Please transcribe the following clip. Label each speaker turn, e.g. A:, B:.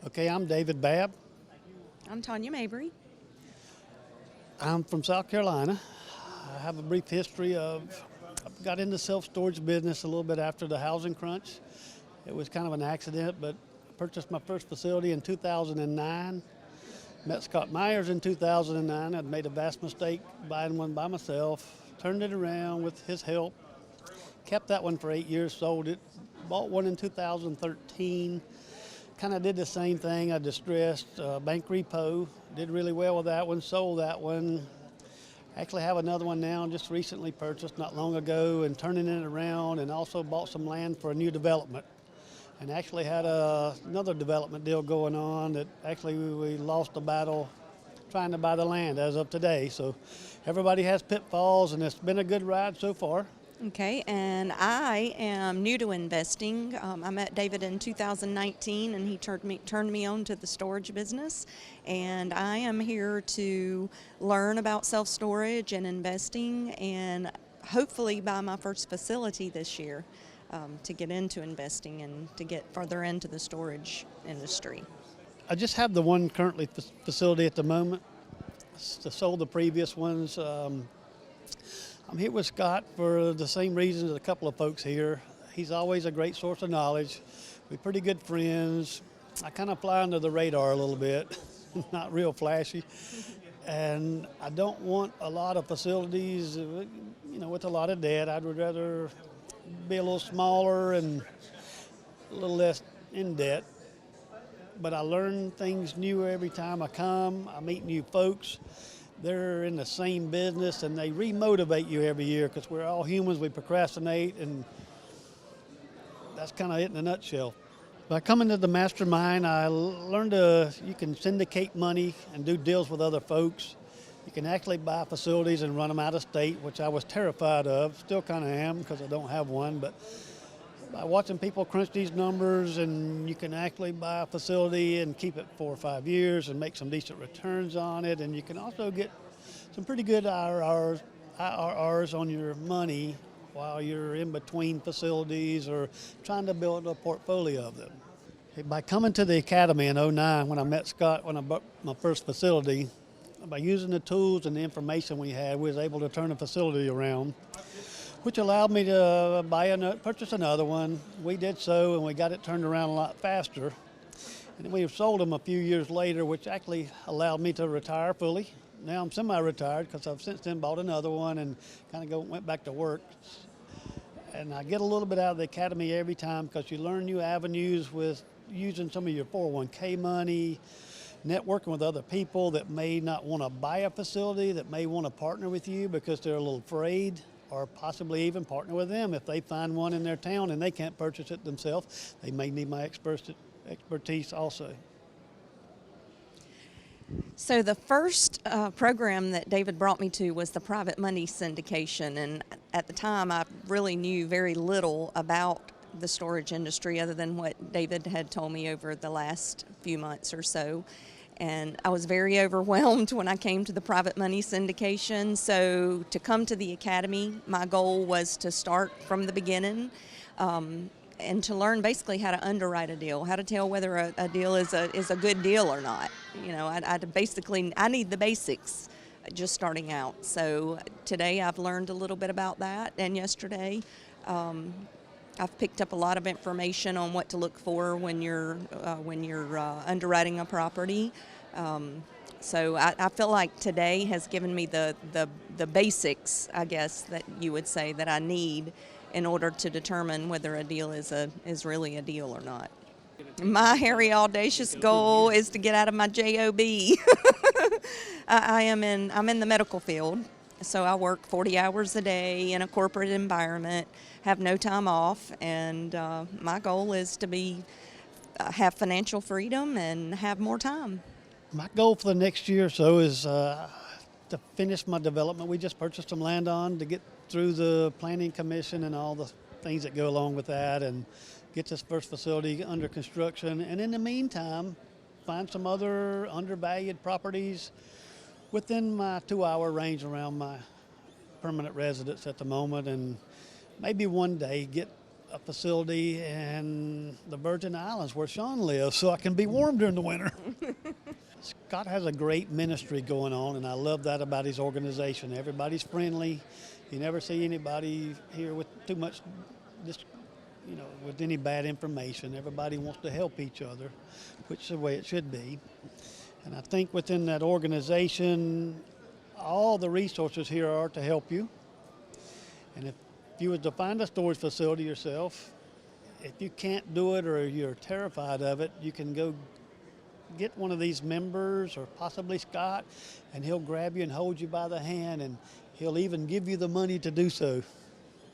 A: Okay, I'm David Babb.
B: I'm Tonya Maybury.
A: I'm from South Carolina. I have a brief history of, I got into self-storage business a little bit after the housing crunch. It was kind of an accident, but I purchased my first facility in 2009. Met Scott Meyers in 2009. I'd made a vast mistake buying one by myself. Turned it around with his help. Kept that one for 8 years, sold it. Bought one in 2013. Kind of did the same thing. I distressed bank repo, did really well with that one, sold that one. Actually have another one now, just recently purchased not long ago and turning it around, and also bought some land for a new development. And actually had another development deal going on that actually we lost the battle trying to buy the land as of today. So everybody has pitfalls, and it's been a good ride so far.
B: Okay, and I am new to investing. I met David in 2019, and he turned me on to the storage business. And I am here to learn about self-storage and investing, and hopefully buy my first facility this year to get into investing and to get further into the storage industry.
A: I just have the one currently facility at the moment. Sold the previous ones. I'm here with Scott for the same reasons as a couple of folks here. He's always a great source of knowledge. We're pretty good friends. I kind of fly under the radar a little bit, not real flashy. And I don't want a lot of facilities, with a lot of debt. I'd rather be a little smaller and a little less in debt. But I learn things new every time I come. I meet new folks. They're in the same business, and they remotivate you every year, because we're all humans. We procrastinate, and that's kind of it in a nutshell. By coming to the mastermind, I learned you can syndicate money and do deals with other folks. You can actually buy facilities and run them out of state, which I was terrified of. Still kind of am, because I don't have one. But by watching people crunch these numbers, and you can actually buy a facility and keep it 4 or 5 years and make some decent returns on it, and you can also get some pretty good IRRs on your money while you're in between facilities or trying to build a portfolio of them. By coming to the academy in '09, when I met Scott when I bought my first facility, by using the tools and the information we had, we was able to turn a facility around, which allowed me to purchase another one. We did so, and we got it turned around a lot faster. And we have sold them a few years later, which actually allowed me to retire fully. Now I'm semi-retired, because I've since then bought another one and kind of went back to work. And I get a little bit out of the academy every time, because you learn new avenues with using some of your 401k money, networking with other people that may not want to buy a facility, that may want to partner with you because they're a little afraid, or possibly even partner with them if they find one in their town and they can't purchase it themselves. They may need my expertise also.
B: So the first program that David brought me to was the private money syndication, and at the time I really knew very little about the storage industry other than what David had told me over the last few months or so. And I was very overwhelmed when I came to the private money syndication. So to come to the academy, my goal was to start from the beginning and to learn basically how to underwrite a deal, how to tell whether a deal is a good deal or not. I need the basics just starting out. So today I've learned a little bit about that, and yesterday I've picked up a lot of information on what to look for when you're underwriting a property. So I feel like today has given me the basics, I guess, that you would say that I need in order to determine whether a deal is really a deal or not. My hairy, audacious goal is to get out of my job. I'm in the medical field. So I work 40 hours a day in a corporate environment, have no time off, and my goal is to have financial freedom and have more time.
A: My goal for the next year or so is to finish my development. We just purchased some land on, to get through the planning commission and all the things that go along with that, and get this first facility under construction. And in the meantime, find some other undervalued properties within my 2-hour range around my permanent residence at the moment, and maybe one day get a facility in the Virgin Islands where Sean lives so I can be warm during the winter. Scott has a great ministry going on, and I love that about his organization. Everybody's friendly. You never see anybody here with too much, just, with any bad information. Everybody wants to help each other, which is the way it should be. And I think within that organization, all the resources here are to help you. And if you were to find a storage facility yourself, if you can't do it or you're terrified of it, you can go get one of these members or possibly Scott, and he'll grab you and hold you by the hand, and he'll even give you the money to do so.